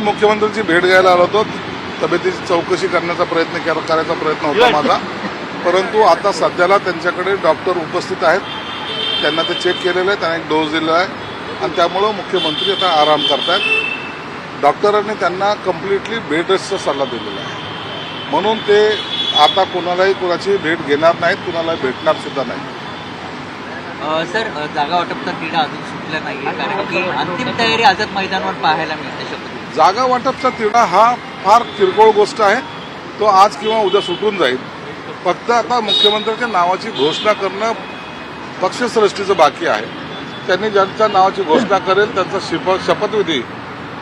मुख्यमंत्र्यांची भेट घ्यायला आलो होतो. तब्येतीची चौकशी करण्याचा करायचा प्रयत्न होता माझा, परंतु आता सध्याला त्यांच्याकडे डॉक्टर उपस्थित आहेत. त्यांना ते चेक केलेलं आहे, त्यांना एक डोस दिलेला आहे आणि त्यामुळं मुख्यमंत्री आता आराम करतायत. डॉक्टरांनी त्यांना कम्प्लिटली बेड रेस्टचा सल्ला दिलेला आहे, म्हणून ते आता कुणाची भेट घेणार नाहीत, कुणाला भेटणार सुद्धा नाही. सर, जागा वाटपचा तिढा अजून सुटला नाहीये, कारण की अंतिम तयारी आझाद मैदानावर पाहायला मिळते. शपथ जागा वाटपचा तिढा हा फार किरकोळ गोष्ट आहे, तो आज किंवा उद्या सुटून जाईल. फक्त आता मुख्यमंत्र्यांच्या नावाची घोषणा करणं पक्षश्रेष्ठीचं बाकी आहे. त्यांनी ज्यांच्या नावाची घोषणा करेल त्यांचा शपथविधी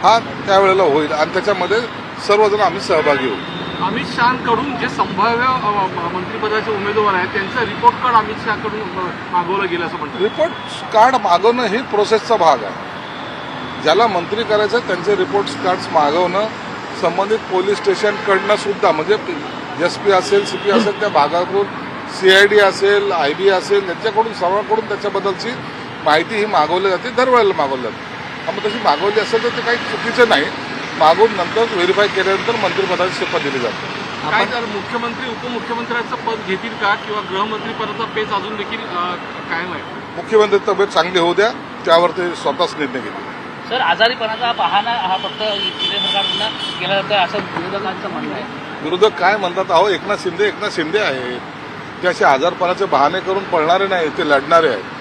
हा त्यावेळेला होईल आणि त्याच्यामध्ये सर्वजण आम्ही सहभागी होऊ. अमित शहाकडून जे संभाव्य मंत्रिपदाचे उमेदवार आहेत त्यांचं रिपोर्ट कार्ड अमित शहाकडून मागवलं गेलं असं म्हणतात. रिपोर्ट कार्ड मागवणं ही प्रोसेसचा भाग आहे. ज्याला मंत्री करायचं त्यांचे रिपोर्ट कार्ड्स मागवणं संबंधित पोलीस स्टेशनकडनं सुद्धा, म्हणजे SP असेल, CP असेल, त्या भागाकडून CID असेल, IB असेल, यांच्याकडून सर्वांकडून त्याच्याबद्दलची माहिती ही मागवली जाते, दरवेळेला मागवली जाते. मग तशी मागवली असेल तर ते काही चुकीचं नाही. मागून नंतर व्हेरीफाय केल्यानंतर मंत्रिपदाची शपथ दिली जाते. काय तर मुख्यमंत्री उपमुख्यमंत्र्यांचं पद घेतील का, किंवा गृहमंत्री पदाचा पेच अजून देखील कायम आहे? मुख्यमंत्री तब्येत चांगली होऊ द्या, त्यावर ते स्वतःच निर्णय घेतील. सर, आजारीपणाचा बहाणा हा फक्त शिंदे सरकारकडून केला जातोय असं विरोधकांचं म्हणणं आहे. विरोधक काय म्हणतात, एकनाथ शिंदे आहेत. ते असे आजारपणाचे बहाणे करून पळणारे नाही, ते लढणारे आहेत.